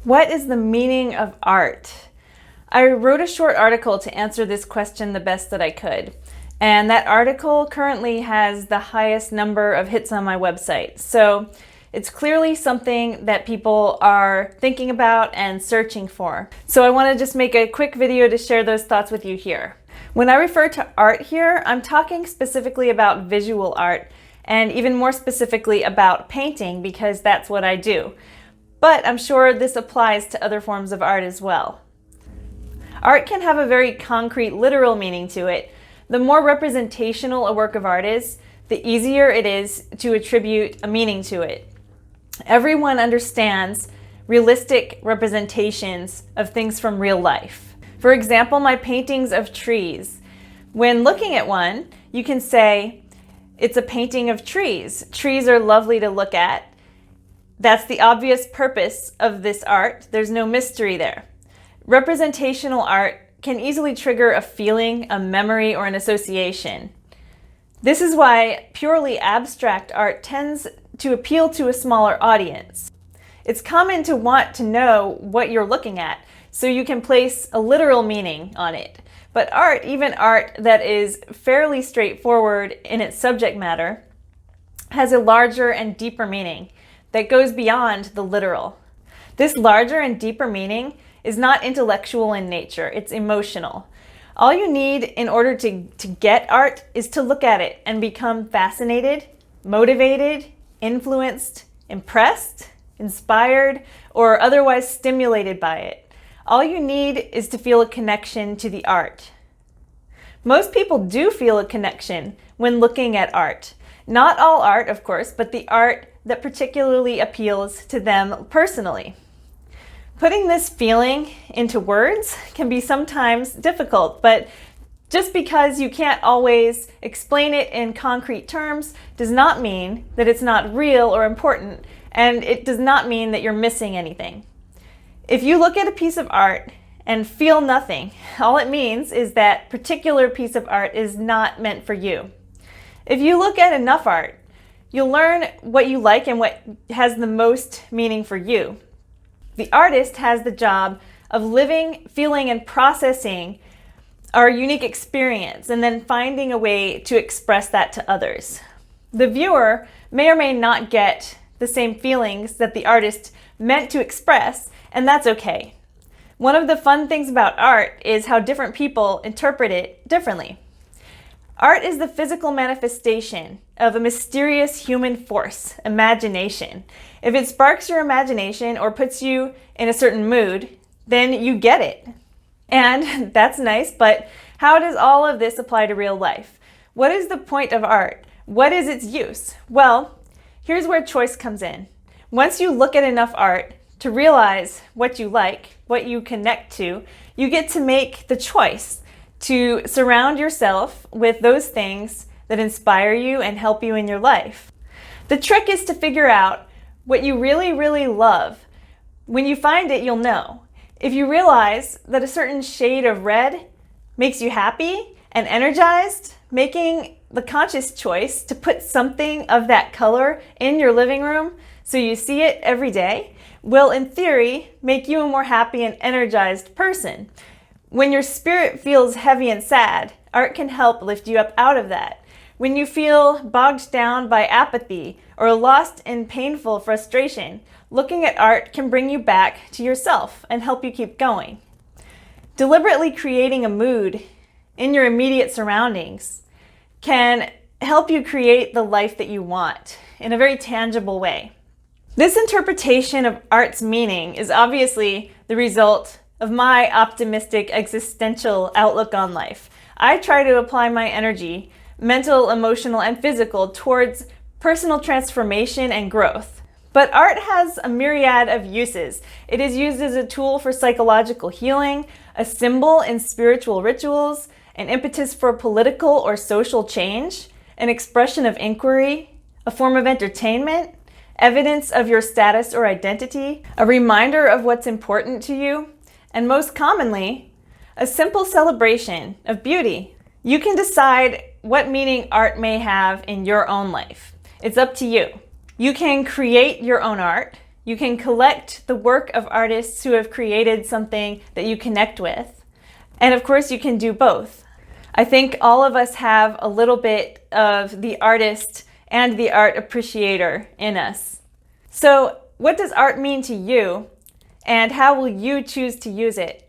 What is the meaning of art? I wrote a short article to answer this question the best that I could. And that article currently has the highest number of hits on my website. So it's clearly something that people are thinking about and searching for. So I want to just make a quick video to share those thoughts with you here. When I refer to art here, I'm talking specifically about visual art, and even more specifically about painting, because that's what I do. But I'm sure this applies to other forms of art as well. Art can have a very concrete, literal meaning to it. The more representational a work of art is, the easier it is to attribute a meaning to it. Everyone understands realistic representations of things from real life. For example, my paintings of trees. When looking at one, you can say, it's a painting of trees. Trees are lovely to look at. That's the obvious purpose of this art. There's no mystery there. Representational art can easily trigger a feeling, a memory, or an association. This is why purely abstract art tends to appeal to a smaller audience. It's common to want to know what you're looking at, so you can place a literal meaning on it. But art, even art that is fairly straightforward in its subject matter, has a larger and deeper meaning that goes beyond the literal. This larger and deeper meaning is not intellectual in nature, it's emotional. All you need in order to get art is to look at it and become fascinated, motivated, influenced, impressed, inspired, or otherwise stimulated by it. All you need is to feel a connection to the art. Most people do feel a connection when looking at art. Not all art, of course, but the art that particularly appeals to them personally. Putting this feeling into words can be sometimes difficult, but just because you can't always explain it in concrete terms does not mean that it's not real or important, and it does not mean that you're missing anything. If you look at a piece of art and feel nothing, all it means is that particular piece of art is not meant for you. If you look at enough art, you'll learn what you like and what has the most meaning for you. The artist has the job of living, feeling, and processing our unique experience and then finding a way to express that to others. The viewer may or may not get the same feelings that the artist meant to express, and that's okay. One of the fun things about art is how different people interpret it differently. Art is the physical manifestation of a mysterious human force, imagination. If it sparks your imagination or puts you in a certain mood, then you get it. And that's nice, but how does all of this apply to real life? What is the point of art? What is its use? Well, here's where choice comes in. Once you look at enough art to realize what you like, what you connect to, you get to make the choice to surround yourself with those things that inspire you and help you in your life. The trick is to figure out what you really, really love. When you find it, you'll know. If you realize that a certain shade of red makes you happy and energized, making the conscious choice to put something of that color in your living room so you see it every day will, in theory, make you a more happy and energized person. When your spirit feels heavy and sad, art can help lift you up out of that. When you feel bogged down by apathy or lost in painful frustration, looking at art can bring you back to yourself and help you keep going. Deliberately creating a mood in your immediate surroundings can help you create the life that you want in a very tangible way. This interpretation of art's meaning is obviously the result of my optimistic existential outlook on life. I try to apply my energy, mental, emotional, and physical, towards personal transformation and growth. But art has a myriad of uses. It is used as a tool for psychological healing, a symbol in spiritual rituals, an impetus for political or social change, an expression of inquiry, a form of entertainment, evidence of your status or identity, a reminder of what's important to you, and most commonly, a simple celebration of beauty. You can decide what meaning art may have in your own life. It's up to you. You can create your own art. You can collect the work of artists who have created something that you connect with. And of course, you can do both. I think all of us have a little bit of the artist and the art appreciator in us. So, what does art mean to you? And how will you choose to use it?